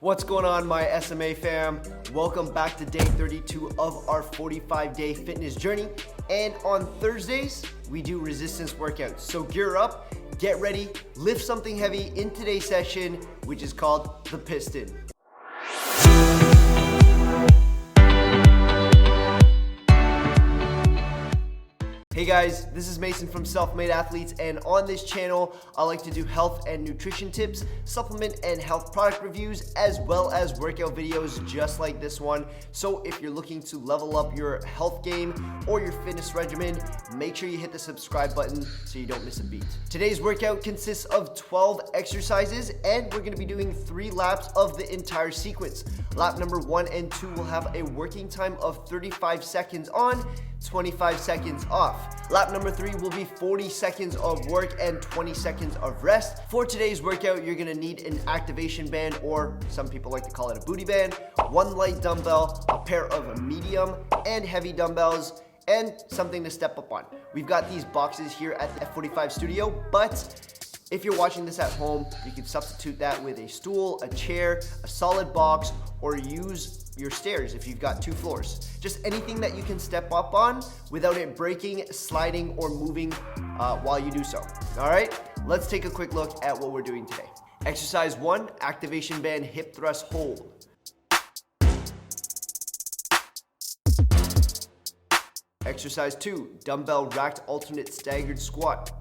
What's going on, my SMA fam? Welcome back to day 32 of our 45-day fitness journey. And on Thursdays, we do resistance workouts. So gear up, get ready, lift something heavy in today's session, which is called the piston. Hey guys, this is Mason from Self-Made Athletes, and on this channel, I like to do health and nutrition tips, supplement and health product reviews, as well as workout videos just like this one. So if you're looking to level up your health game or your fitness regimen, make sure you hit the subscribe button so you don't miss a beat. Today's workout consists of 12 exercises, and we're gonna be doing 3 laps of the entire sequence. Lap number 1 and 2 will have a working time of 35 seconds on, 25 seconds off. Lap number 3 will be 40 seconds of work and 20 seconds of rest. For today's workout, you're gonna need an activation band, or some people like to call it a booty band, 1 light dumbbell, a pair of medium and heavy dumbbells, and something to step up on. We've got these boxes here at the F45 studio, but if you're watching this at home, you can substitute that with a stool, a chair, a solid box, or use your stairs if you've got 2 floors. Just anything that you can step up on without it breaking, sliding, or moving while you do so. All right, let's take a quick look at what we're doing today. Exercise 1, activation band hip thrust hold. Exercise 2, dumbbell racked alternate staggered squat.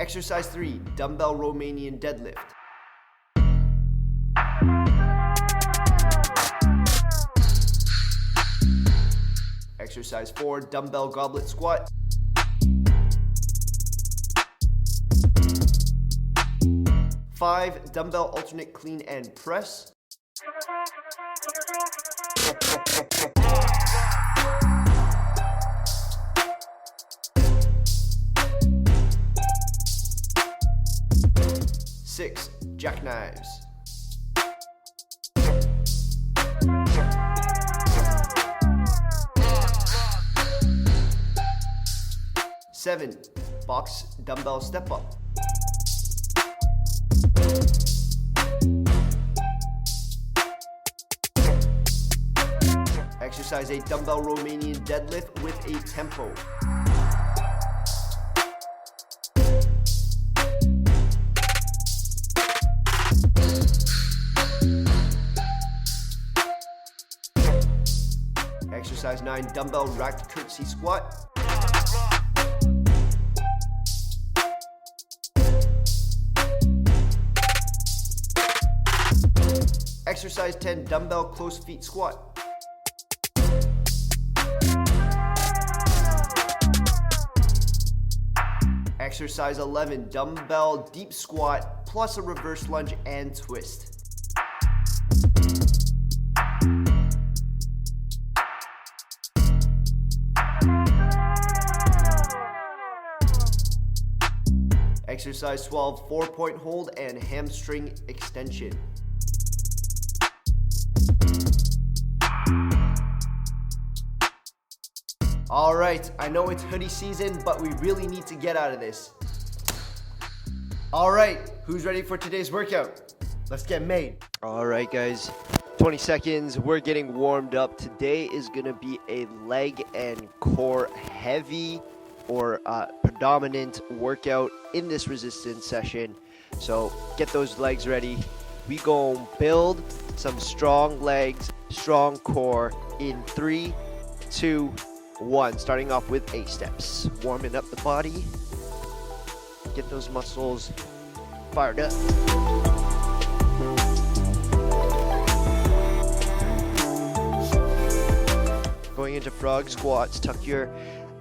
Exercise 3, dumbbell Romanian deadlift. Exercise 4, dumbbell goblet squat. Five, dumbbell alternate clean and press. 6, jackknives. 7, box dumbbell step up. 8, exercise a dumbbell Romanian deadlift with a tempo. 9, dumbbell racked CURTSEY squat. Exercise 10, dumbbell close feet squat. Exercise 11, dumbbell deep squat plus a reverse lunge and twist. Exercise 12, 4-point hold and hamstring extension. All right, I know it's hoodie season, but we really need to get out of this. All right, who's ready for today's workout? Let's get made. All right, guys, 20 seconds, we're getting warmed up. Today is gonna be a leg and core heavy or predominant workout in this resistance session. So get those legs ready. We go build some strong legs, strong core in 3, 2, 1. Starting off with A steps. Warming up the body. Get those muscles fired up. Going into frog squats, tuck your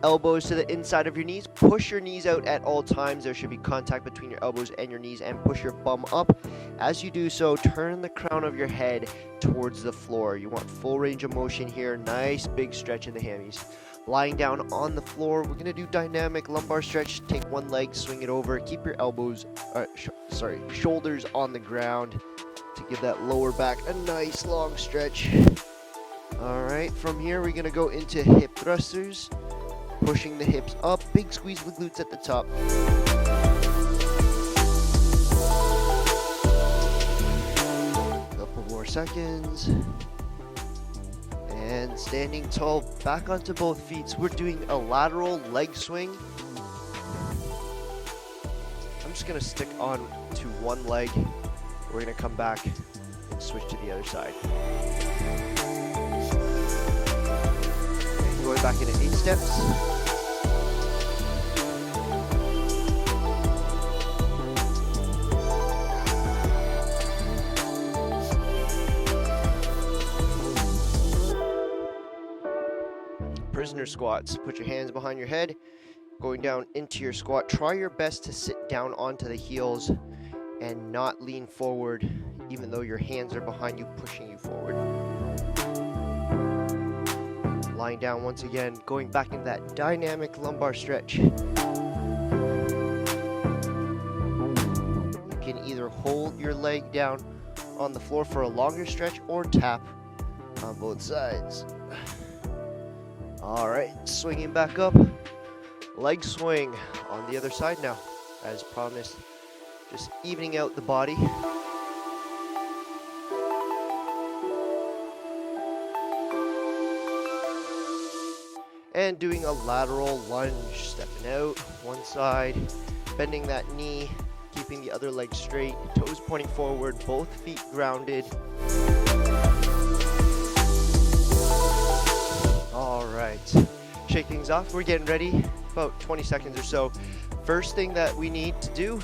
elbows to the inside of your knees. Push your knees out at all times. There should be contact between your elbows and your knees, and push your bum up. As you do so, turn the crown of your head towards the floor. You want full range of motion here. Nice big stretch in the hammies. Lying down on the floor, we're gonna do dynamic lumbar stretch. Take one leg, swing it over. Keep your shoulders on the ground to give that lower back a nice long stretch. All right, from here we're gonna go into hip thrusters, pushing the hips up, big squeeze of the glutes at the top. Couple more seconds. And standing tall, back onto both feet. So we're doing a lateral leg swing. I'm just gonna stick on to one leg. We're gonna come back and switch to the other side. And going back into 8 steps. Prisoner squats. Put your hands behind your head, going down into your squat. Try your best to sit down onto the heels and not lean forward, even though your hands are behind you, pushing you forward. Lying down once again, going back into that dynamic lumbar stretch. You can either hold your leg down on the floor for a longer stretch or tap on both sides. All right, swinging back up, leg swing on the other side now, as promised, just evening out the body. And doing a lateral lunge, stepping out, one side, bending that knee, keeping the other leg straight, toes pointing forward, both feet grounded. All right, shake things off. We're getting ready, about 20 seconds or so. First thing that we need to do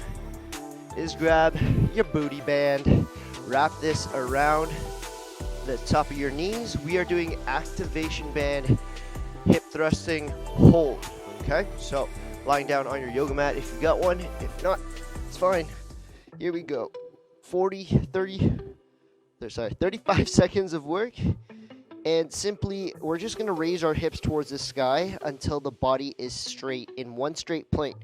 is grab your booty band, wrap this around the top of your knees. We are doing activation band, hip thrusting hold, okay? So lying down on your yoga mat if you got one. If not, it's fine. Here we go. 35 seconds of work. And simply, we're just going to raise our hips towards the sky until the body is straight in one straight plane.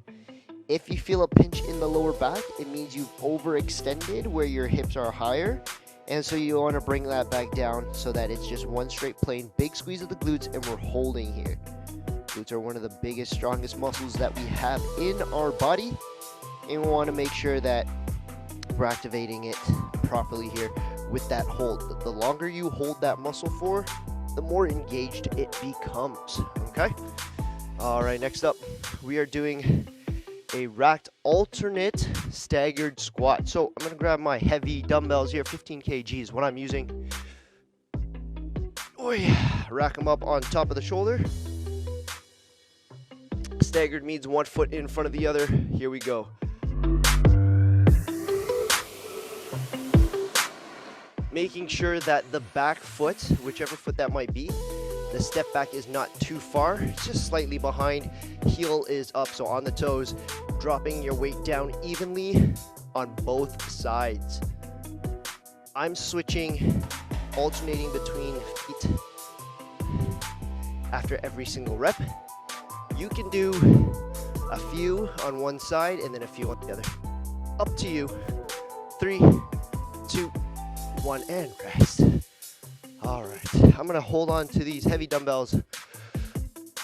If you feel a pinch in the lower back, it means you've overextended where your hips are higher. And so you want to bring that back down so that it's just one straight plane. Big squeeze of the glutes, and we're holding here. Glutes are one of the biggest, strongest muscles that we have in our body. And we want to make sure that we're activating it properly here with that hold. The longer you hold that muscle for, the more engaged it becomes, okay? All right, next up, we are doing a racked alternate staggered squat. So I'm gonna grab my heavy dumbbells here, 15 kg is what I'm using. Oh yeah, rack them up on top of the shoulder. Staggered means one foot in front of the other. Here we go. Making sure that the back foot, whichever foot that might be, the step back is not too far, it's just slightly behind, heel is up, so on the toes, dropping your weight down evenly on both sides. I'm switching, alternating between feet after every single rep. You can do a few on one side and then a few on the other. Up to you. 3, 2, 1, and rest. All right, I'm gonna hold on to these heavy dumbbells.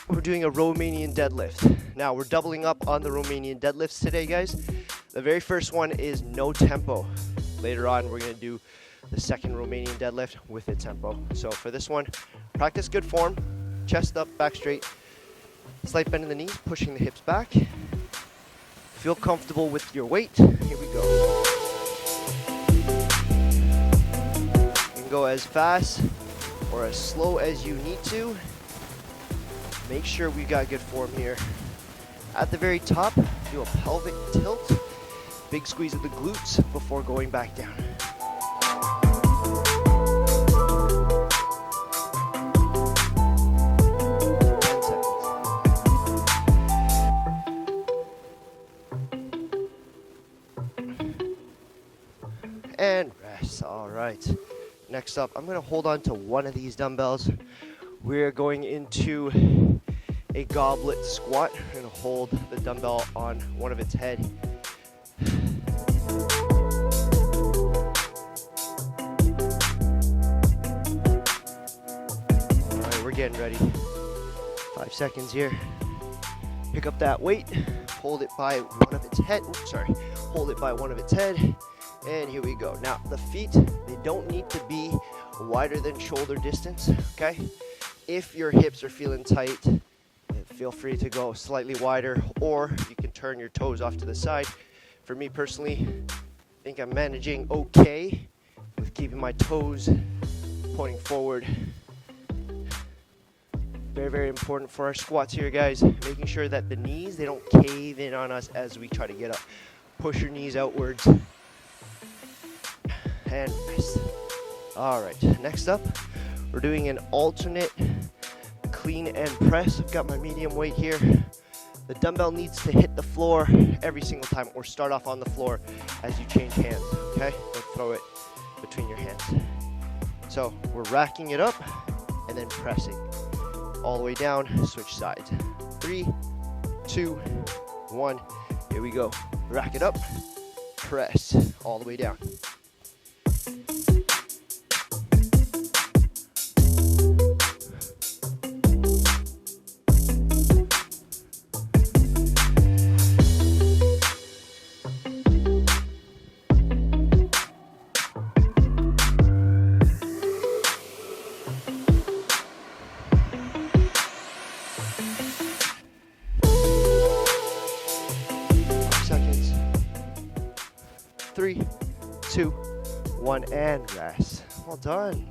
We're doing a Romanian deadlift. Now we're doubling up on the Romanian deadlifts today, guys. The very first one is no tempo. Later on, we're gonna do the second Romanian deadlift with a tempo. So for this one, practice good form, chest up, back straight, slight bend in the knees, pushing the hips back. Feel comfortable with your weight. Here we go. Go as fast or as slow as you need to. Make sure we got good form here. At the very top, do a pelvic tilt, big squeeze of the glutes before going back down. And rest. All right. Next up, I'm going to hold on to one of these dumbbells. We're going into a goblet squat. We're going to hold the dumbbell on one of its head. ready. 5 seconds here. Pick up that weight, hold it by one of its head. Oops, sorry. Hold it by one of its head, and here we go. Now, the feet, they don't need to be wider than shoulder distance, okay? If your hips are feeling tight, feel free to go slightly wider, or you can turn your toes off to the side. For me personally, I think I'm managing okay with keeping my toes pointing forward. Very, very important for our squats here, guys. Making sure that the knees, they don't cave in on us as we try to get up. Push your knees outwards. And rest. All right, next up, we're doing an alternate clean and press. I've got my medium weight here. The dumbbell needs to hit the floor every single time, or start off on the floor as you change hands, okay? Don't throw it between your hands. So we're racking it up and then pressing. All the way down, switch sides. 3, 2, 1, here we go. Rack it up, press, all the way down. 3, 2, 1, and rest. Well done.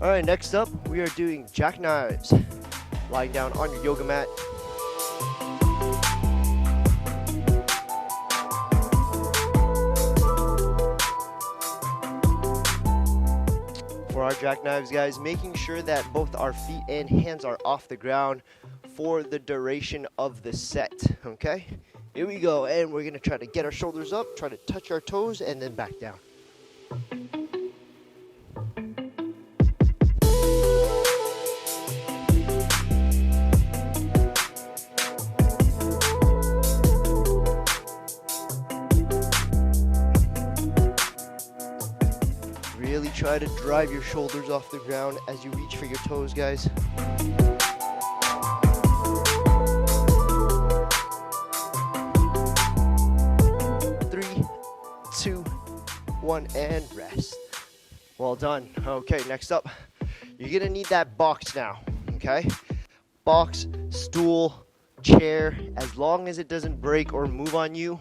All right, next up, we are doing jackknives. Lying down on your yoga mat. For our jackknives, guys, making sure that both our feet and hands are off the ground for the duration of the set, okay? Here we go, and we're gonna try to get our shoulders up, try to touch our toes, and then back down. Really try to drive your shoulders off the ground as you reach for your toes, guys. 2, 1, and rest. Well done. Okay, next up, you're gonna need that box now, okay? Box, stool, chair, as long as it doesn't break or move on you.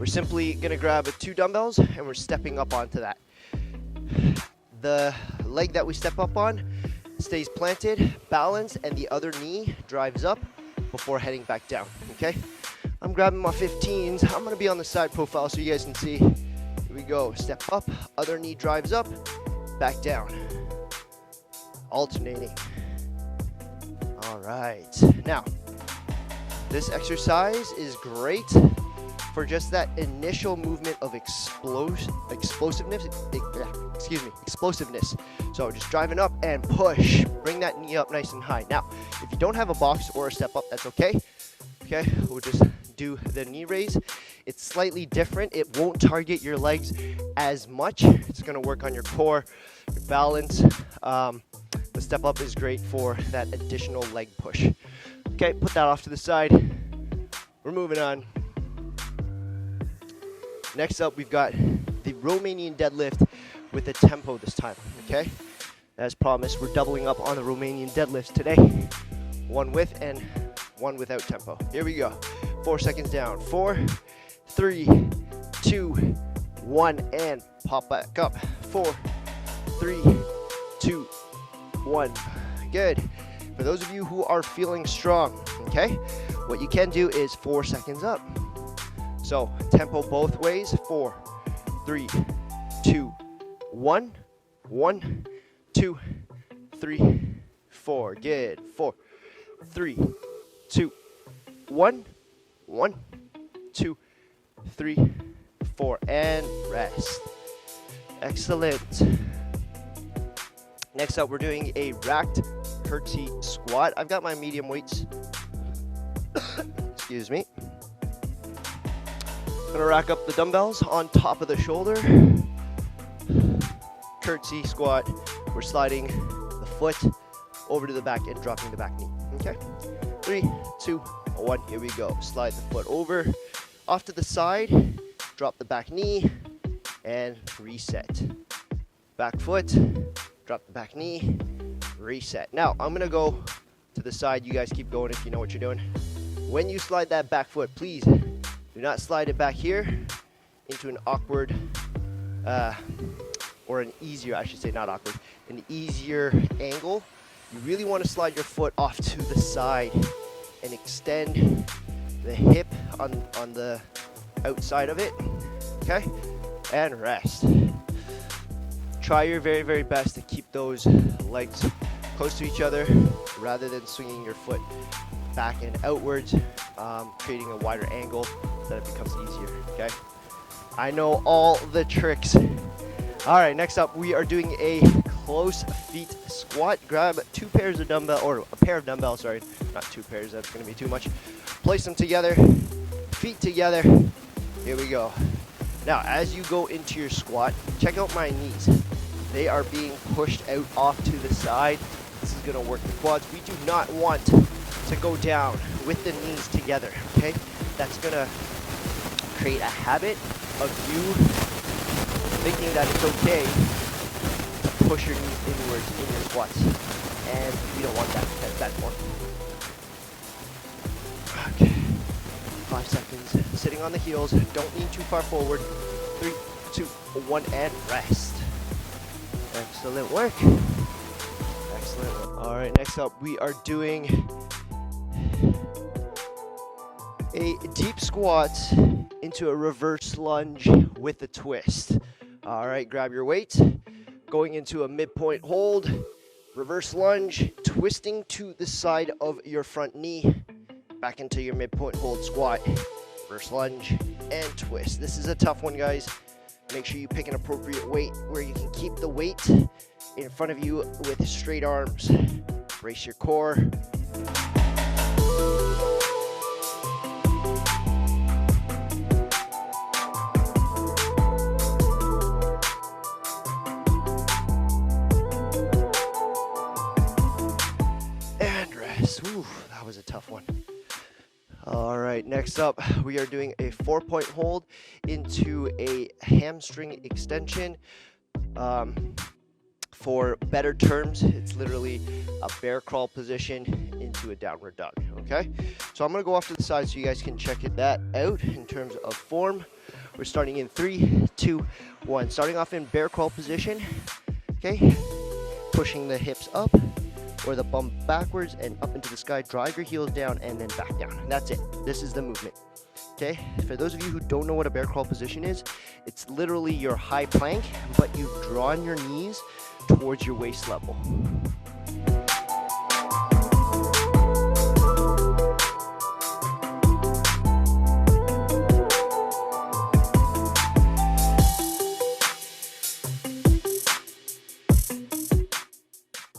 We're simply gonna grab 2 dumbbells and we're stepping up onto that. The leg that we step up on stays planted, balanced, and the other knee drives up before heading back down, okay? I'm grabbing my 15s. I'm gonna be on the side profile so you guys can see. Here we go, step up, other knee drives up, back down. Alternating. All right, now, this exercise is great for just that initial movement of explosiveness. So just driving up and push, bring that knee up nice and high. Now, if you don't have a box or a step up, that's okay. Okay, we'll just do the knee raise. It's slightly different. It won't target your legs as much. It's gonna work on your core, your balance. The step up is great for that additional leg push. Okay, put that off to the side. We're moving on. Next up, we've got the Romanian deadlift with a tempo this time, okay? As promised, we're doubling up on the Romanian deadlifts today. One with and one without tempo. Here we go. 4 seconds down. 4, 3, 2, 1, and pop back up. 4, 3, 2, 1. Good. For those of you who are feeling strong, okay, what you can do is 4 seconds up. So tempo both ways. 4, 3, 2, 1, 1, 2, 3, 4. Good. 4, 3, 2, 1, 1, 2, 3, 4, and rest. Excellent. Next up, we're doing a racked curtsey squat. I've got my medium weights. Excuse me. Gonna rack up the dumbbells on top of the shoulder. Curtsey squat. We're sliding the foot over to the back and dropping the back knee. Okay, 3, 2, 1, here we go. Slide the foot over, off to the side, drop the back knee, and reset. Back foot, drop the back knee, reset. Now, I'm gonna go to the side. You guys keep going if you know what you're doing. When you slide that back foot, please do not slide it back here into an awkward, or an easier, I should say, not awkward, an easier angle. You really want to slide your foot off to the side and extend the hip on the outside of it, okay? And rest. Try your very, very best to keep those legs close to each other rather than swinging your foot back and outwards, creating a wider angle so that it becomes easier, okay? I know all the tricks. All right, next up, we are doing a close feet squat. Grab 2 pairs of dumbbell, or a pair of dumbbells, sorry, not 2 pairs, that's gonna be too much. Place them together, feet together, here we go. Now, as you go into your squat, check out my knees. They are being pushed out off to the side. This is gonna work the quads. We do not want to go down with the knees together, okay? That's gonna create a habit of you thinking that it's okay to push your knees inwards in your squats. And we don't want that. That's bad form. Okay. 5 seconds. Sitting on the heels. Don't lean too far forward. 3, 2, 1, and rest. Excellent work. Excellent work. All right, next up, we are doing a deep squat into a reverse lunge with a twist. All right, grab your weight, going into a midpoint hold, reverse lunge, twisting to the side of your front knee, back into your midpoint hold squat, reverse lunge, and twist. This is a tough one, guys. Make sure you pick an appropriate weight where you can keep the weight in front of you with straight arms. Brace your core. Ooh, that was a tough one. All right, next up, we are doing a 4-point hold into a hamstring extension. For better terms, it's literally a bear crawl position into a downward dog, okay? So I'm gonna go off to the side so you guys can check that out in terms of form. We're starting in 3, 2, 1. Starting off in bear crawl position, okay? Pushing the hips up, or the bum backwards and up into the sky. Drive your heels down and then back down. And that's it. This is the movement. Okay? For those of you who don't know what a bear crawl position is, it's literally your high plank, but you've drawn your knees towards your waist level.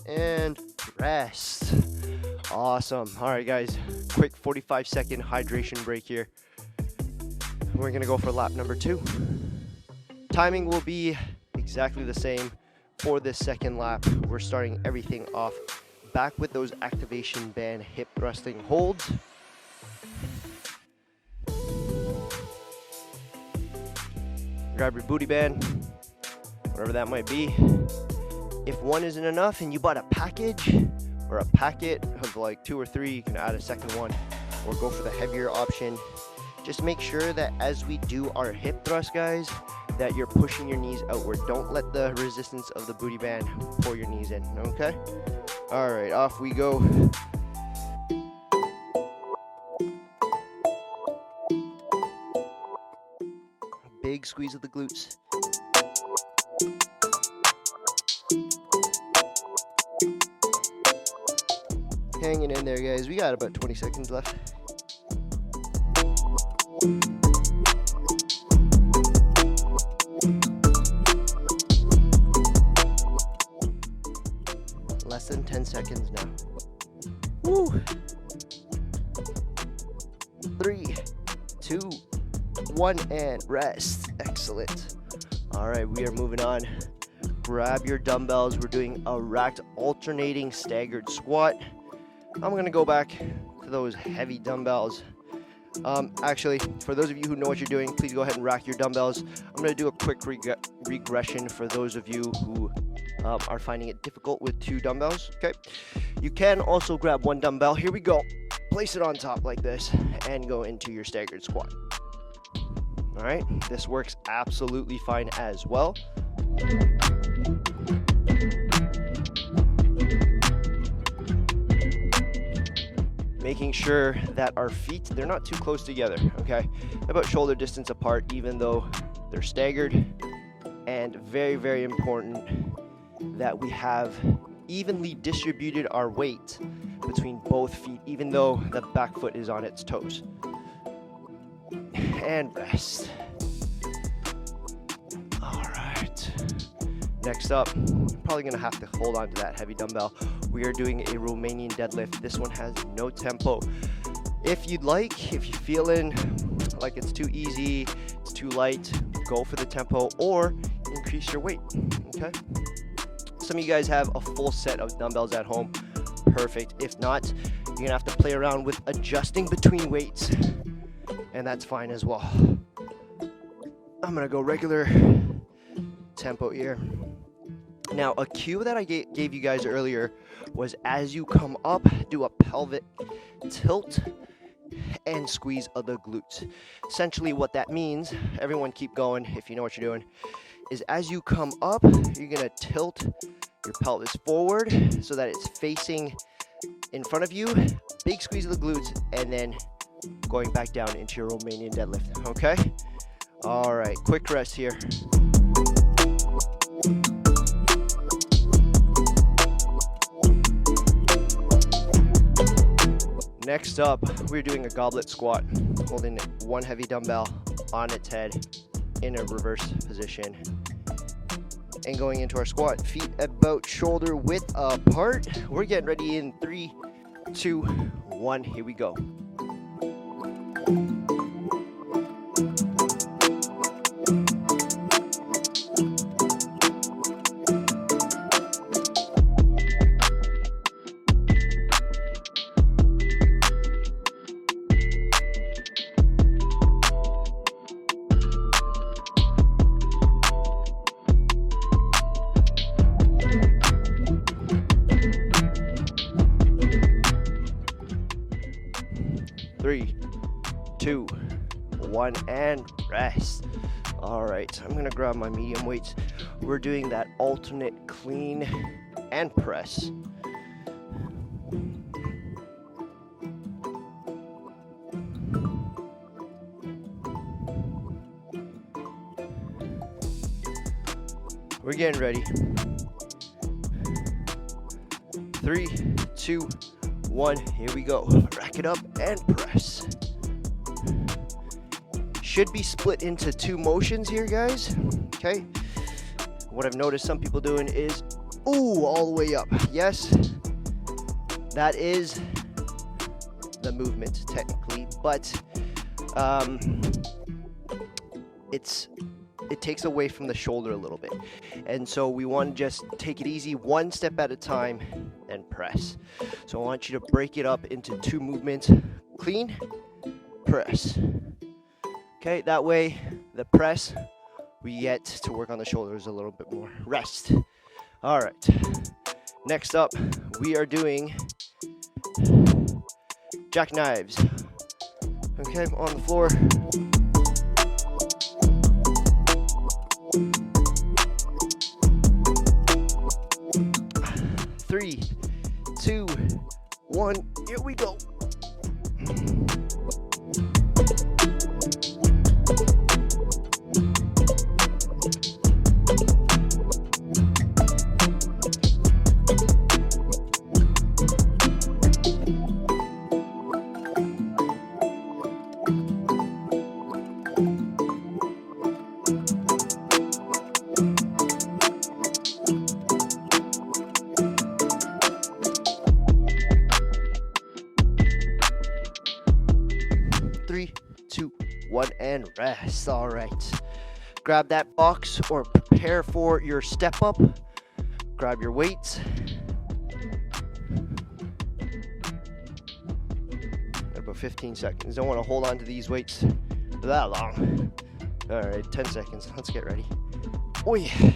And rest. Awesome. All right, guys, quick 45-second hydration break here. We're gonna go for lap number 2. Timing will be exactly the same for this second lap. We're starting everything off back with those activation band hip thrusting holds. Grab your booty band, whatever that might be. If one isn't enough and you bought a package or a packet of like 2 or 3, you can add a second one or go for the heavier option. Just make sure that as we do our hip thrust, guys, that you're pushing your knees outward. Don't let the resistance of the booty band pull your knees in, okay? All right, off we go. Big squeeze of the glutes. Hanging in there, guys. We got about 20 seconds left. Less than 10 seconds now. Woo! 3, 2, 1, and rest. Excellent. All right, we are moving on grab your dumbbells. We're doing a racked alternating staggered squat. I'm gonna go back to those heavy dumbbells. Actually, for those of you who know what you're doing, please go ahead and rack your dumbbells. I'm gonna do a quick regression for those of you who are finding it difficult with 2 dumbbells, okay? You can also grab 1 dumbbell. Here we go. Place it on top like this and go into your staggered squat. All right, this works absolutely fine as well. Making sure that our feet, they're not too close together, okay? About shoulder distance apart, even though they're staggered. And very, very important that we have evenly distributed our weight between both feet, even though the back foot is on its toes. And rest. All right. Next up, probably gonna have to hold on to that heavy dumbbell. We are doing a Romanian deadlift. This one has no tempo. If you'd like, if you're feeling like it's too easy, it's too light, go for the tempo or increase your weight, okay? Some of you guys have a full set of dumbbells at home. Perfect. If not, you're gonna have to play around with adjusting between weights, and that's fine as well. I'm gonna go regular tempo here. Now, a cue that I gave you guys earlier was as you come up, do a pelvic tilt and squeeze of the glutes. Essentially what that means, everyone keep going if you know what you're doing, is as you come up, you're gonna tilt your pelvis forward so that it's facing in front of you, big squeeze of the glutes, and then going back down into your Romanian deadlift, okay? All right, quick rest here. Next up, we're doing a goblet squat, holding 1 heavy dumbbell on its head in a reverse position. And going into our squat, feet about shoulder width apart. We're getting ready in 3, 2, 1, here we go. Three, 2, 1, and rest. All right, I'm gonna grab my medium weights. We're doing that alternate clean and press. We're getting ready. 3, 2, 1, here we go. Rack it up and press. Should be split into 2 motions here, guys. Okay. What I've noticed some people doing is, ooh, all the way up. Yes, that is the movement technically, but it takes away from the shoulder a little bit. And so we want to just take it easy, 1 step at a time, and press. So I want you to break it up into 2 movements. Clean, press. Okay, that way the press, we get to work on the shoulders a little bit more. Rest. All right. Next up, we are doing jackknives. Okay, on the floor. 3, 2, 1, here we go. Three, 2, 1, and rest. All right. grab that box or prepare for your step up. Grab your weights. Got about 15 seconds. Don't want to hold on to these weights for that long. All right, 10 seconds. Let's get ready. Oh yeah.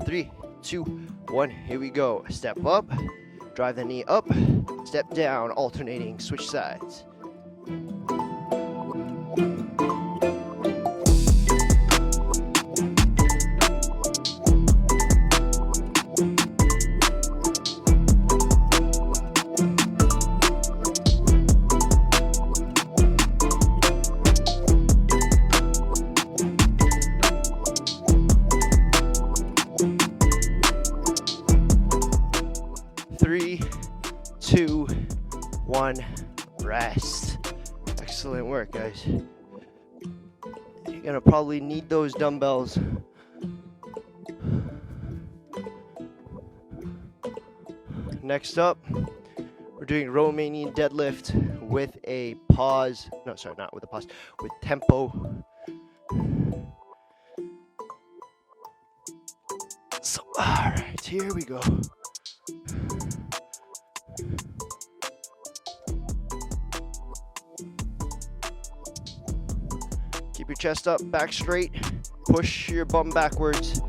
3, 2, 1. Here we go. Step up. Drive the knee up. Step down. Alternating. Switch sides. Rest. Excellent work, guys. You're gonna probably need those dumbbells. Next up, we're doing Romanian deadlift with a pause. No, sorry, not with a pause, with tempo. So, all right, here we go. Keep your chest up, back straight. Push your bum backwards.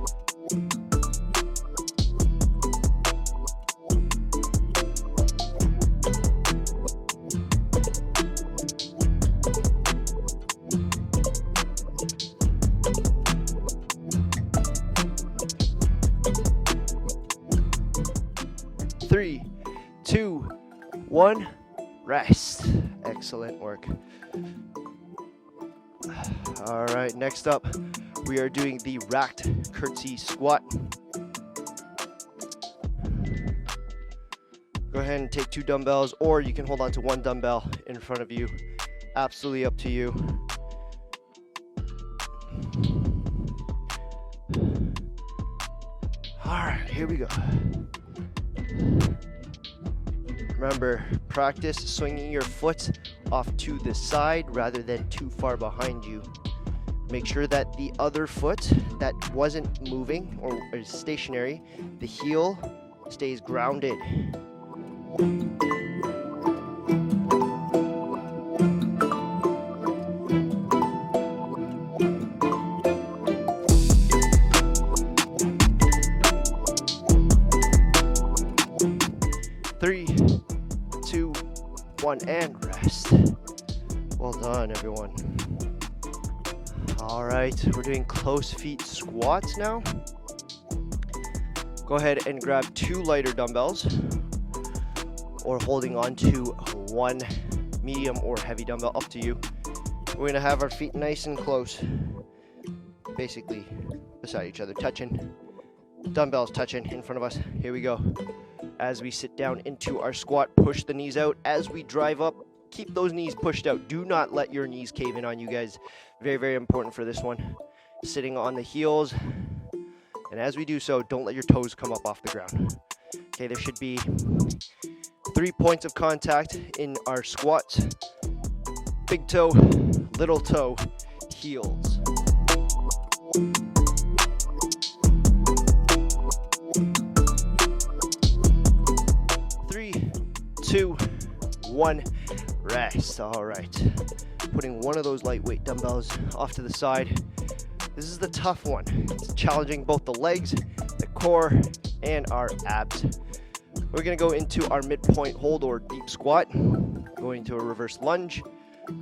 Three, 2, 1, rest. Excellent work. All right, next up, we are doing the racked curtsey squat. Go ahead and take 2 dumbbells, or you can hold on to 1 dumbbell in front of you. Absolutely up to you. All right, here we go. Remember, practice swinging your foot off to the side rather than too far behind you. Make sure that the other foot that wasn't moving or is stationary, the heel stays grounded. Three, 2, 1, and rest. Well done, everyone. All right, we're doing close feet squats now. Go ahead and grab 2 lighter dumbbells, or holding on to 1 medium or heavy dumbbell, up to you. We're gonna have our feet nice and close, basically beside each other, touching. Dumbbells touching in front of us. Here we go. As we sit down into our squat, push the knees out. As we drive up, keep those knees pushed out. Do not let your knees cave in on you, guys. Very, very important for this one. Sitting on the heels. And as we do so, don't let your toes come up off the ground. Okay, there should be 3 points of contact in our squats. Big toe, little toe, heels. 3, 2, 1, rest. All right, putting one of those lightweight dumbbells off to the side. This is the tough one. It's challenging both the legs, the core, and our abs. We're gonna go into our midpoint hold or deep squat, going into a reverse lunge,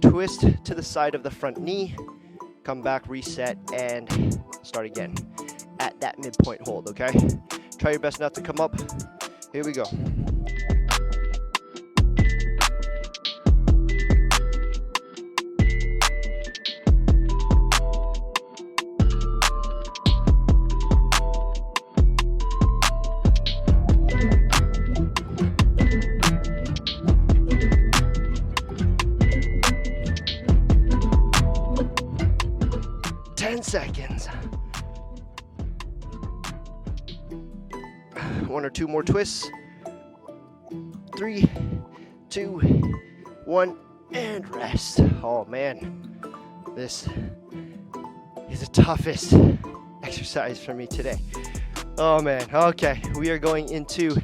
twist to the side of the front knee, come back, reset, and start again at that midpoint hold, okay? Try your best not to come up. Here we go. Seconds. 1 or 2 more twists. 3, 2, 1, and rest. Oh man, this is the toughest exercise for me today. Oh man, okay, we are going into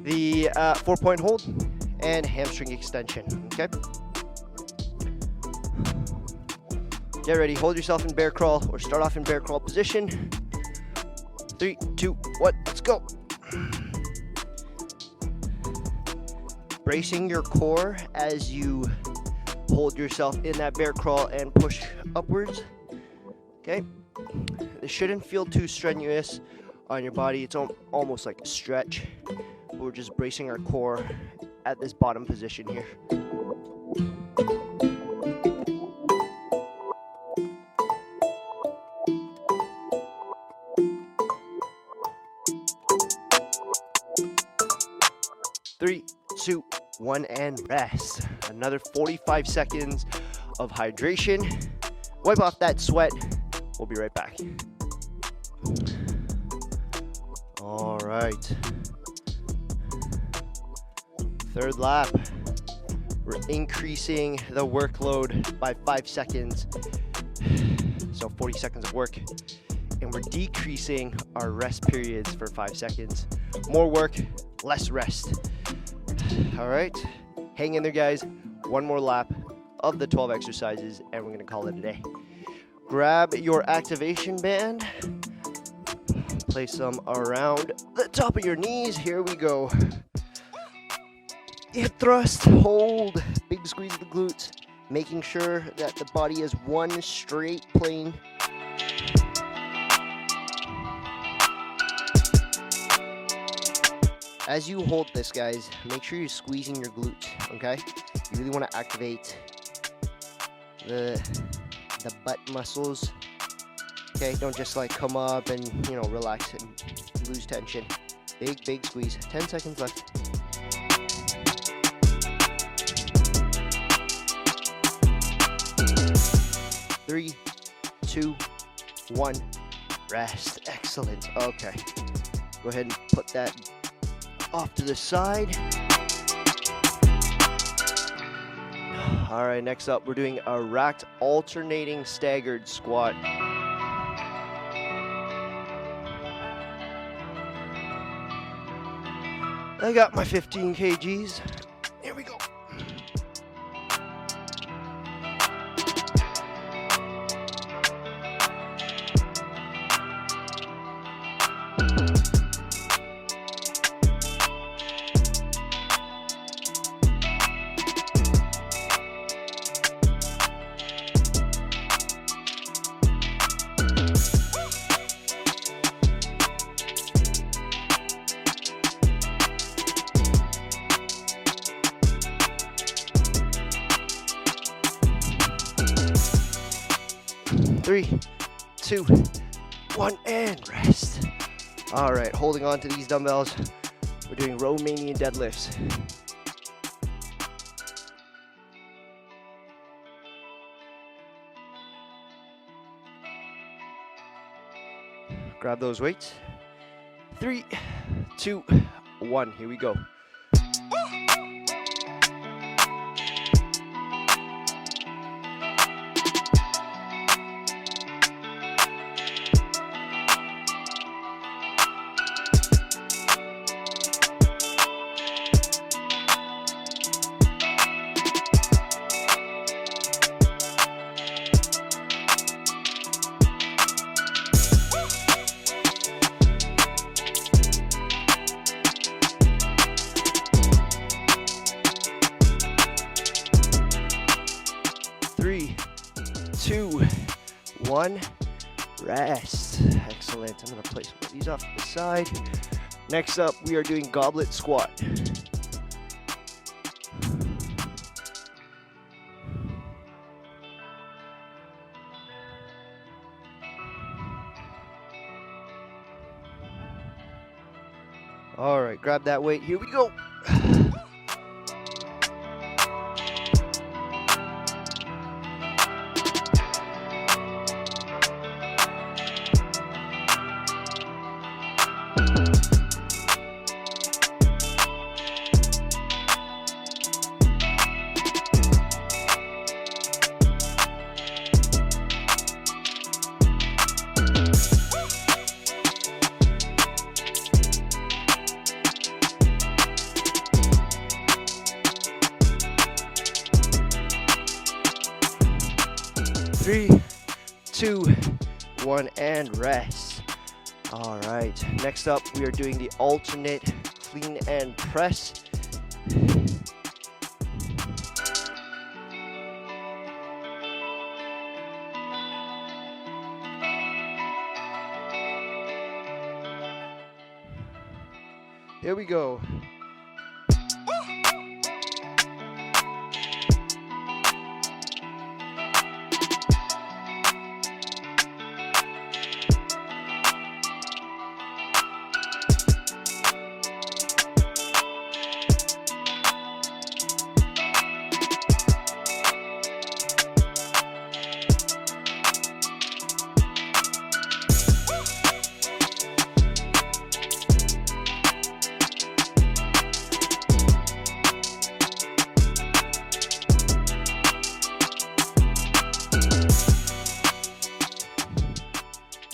the 4-point hold and hamstring extension, okay? Get ready, hold yourself in bear crawl or start off in bear crawl position. 3, 2, 1, let's go. Bracing your core as you hold yourself in that bear crawl and push upwards, okay? This shouldn't feel too strenuous on your body. It's almost like a stretch. We're just bracing our core at this bottom position here. Three, 2, 1, and rest. Another 45 seconds of hydration. Wipe off that sweat. We'll be right back. All right. Third lap. We're increasing the workload by 5 seconds. So 40 seconds of work. And we're decreasing our rest periods for 5 seconds. More work, less rest. All right, hang in there, guys. One more lap of the 12 exercises, and we're gonna call it a day. Grab your activation band, place them around the top of your knees. Here we go. Hip thrust, hold, big squeeze of the glutes, making sure that the body is one straight plane. As you hold this, guys, make sure you're squeezing your glutes, okay? You really want to activate the butt muscles, okay? Don't just like come up and, you know, relax and lose tension. Big, big squeeze. 10 seconds left. Three, 2, 1, rest. Excellent. Okay. Go ahead and put that off to the side. All right, next up, we're doing a racked alternating staggered squat. I got my 15 kgs. Here we go. Three, 2, 1, and rest. All right, holding on to these dumbbells. We're doing Romanian deadlifts. Grab those weights. 3, 2, 1, here we go. Three, 2, 1, rest. Excellent. I'm going to place these off to the side. Next up, we are doing Goblet Squat. All right, grab that weight. Here we go. 3, 2, 1, and rest. All right, next up, we are doing the alternate clean and press. Here we go.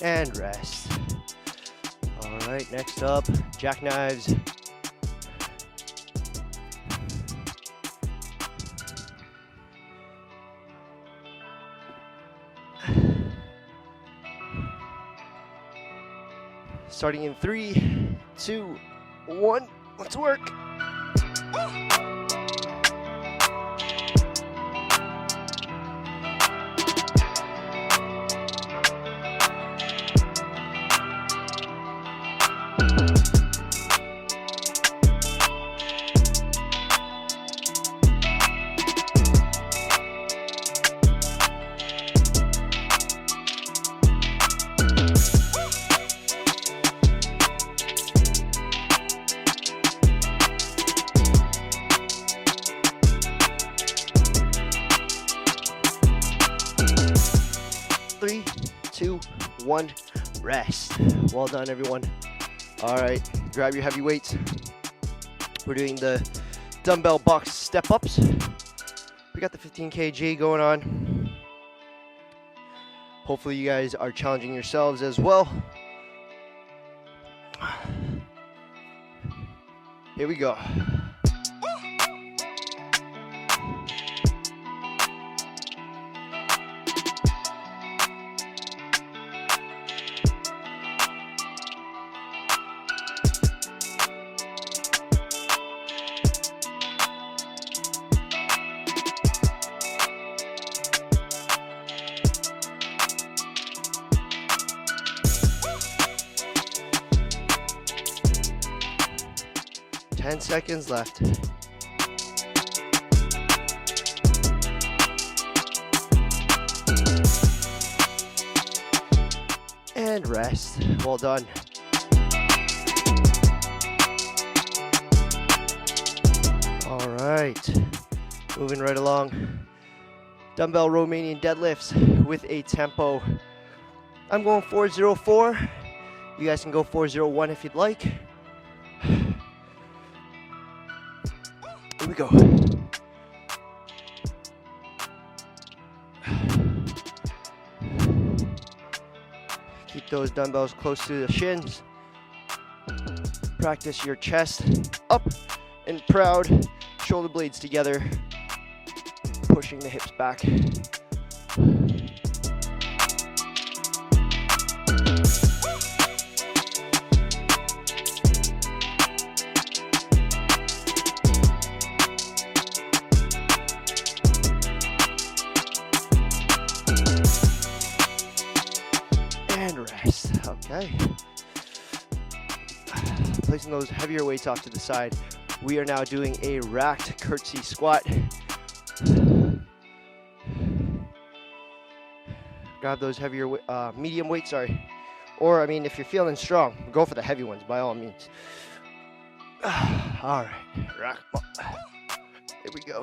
And rest. All right, next up, jackknives. Starting in 3, 2, 1, let's work. Three, 2, 1, rest. Well done, everyone. All right, grab your heavy weights. We're doing the dumbbell box step ups. We got the 15 kg going on. Hopefully you guys are challenging yourselves as well. Here we go. Ten seconds left. And rest. Well done. All right. Moving right along. Dumbbell Romanian deadlifts with a tempo. I'm going 404. You guys can go 401 if you'd like. Here we go. Keep those dumbbells close to the shins. Practice your chest up and proud. Shoulder blades together. Pushing the hips back. Okay. Placing those heavier weights off to the side. We are now doing a racked curtsey squat. Grab those heavier, medium weights, sorry. Or, I mean, if you're feeling strong, go for the heavy ones by all means. All right, rack. Here we go.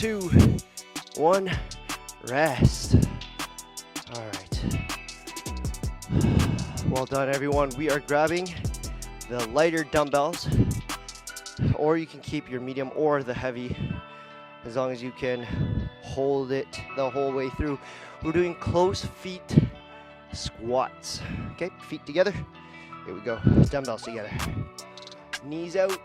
2, 1, rest. All right. Well done, everyone. We are grabbing the lighter dumbbells, or you can keep your medium or the heavy, as long as you can hold it the whole way through. We're doing close feet squats. Okay, feet together. Here we go. Dumbbells together. Knees out.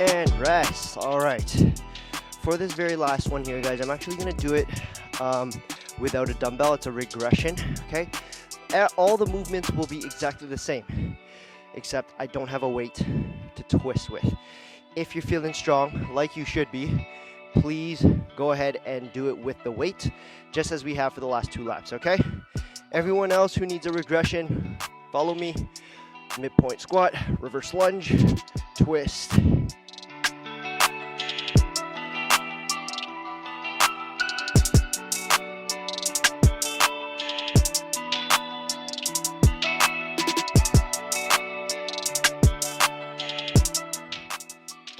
And rest. All right, for this very last one here, guys, I'm actually going to do it without a dumbbell. It's a regression. Okay, all the movements will be exactly the same, except I don't have a weight to twist with. If you're feeling strong, like you should be, please go ahead and do it with the weight, just as we have for the last 2 laps. Okay, everyone else who needs a regression, follow me. Midpoint squat, reverse lunge, twist.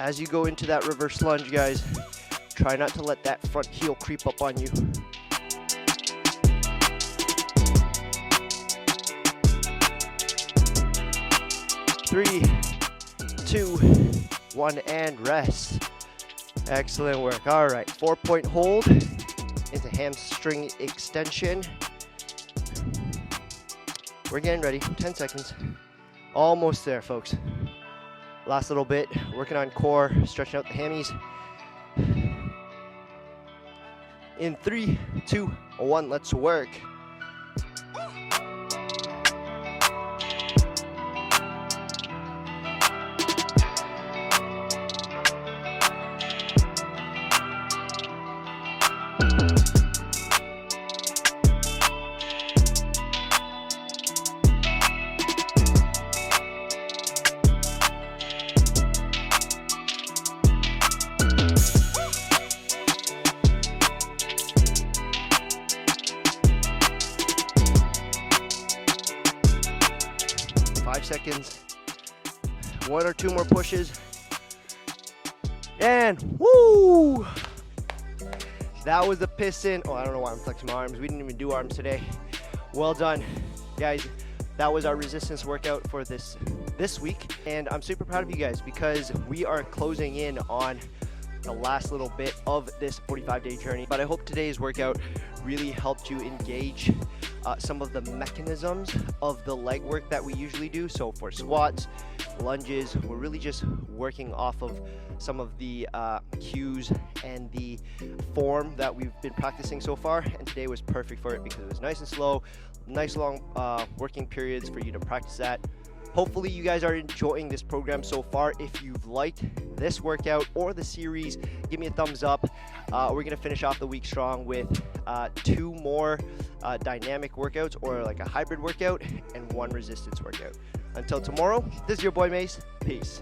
As you go into that reverse lunge, guys, try not to let that front heel creep up on you. Three, 2, 1, and rest. Excellent work. All right, 4-point hold into hamstring extension. We're getting ready. 10 seconds. Almost there, folks. Last little bit, working on core, stretching out the hammies. In 3, 2, 1, let's work. Seconds. 1 or 2 more pushes. And woo! That was the piston. Oh, I don't know why I'm flexing my arms. We didn't even do arms today. Well done, guys. That was our resistance workout for this week. And I'm super proud of you guys because we are closing in on the last little bit of this 45-day journey. But I hope today's workout really helped you engage some of the mechanisms of the leg work that we usually do. So for squats, lunges, we're really just working off of some of the cues and the form that we've been practicing so far. And today was perfect for it because it was nice and slow, nice long working periods for you to practice that. Hopefully you guys are enjoying this program so far. If you've liked this workout or the series, give me a thumbs up. We're gonna finish off the week strong with 2 more dynamic workouts, or like a hybrid workout, and 1 resistance workout. Until tomorrow, this is your boy Mace. Peace.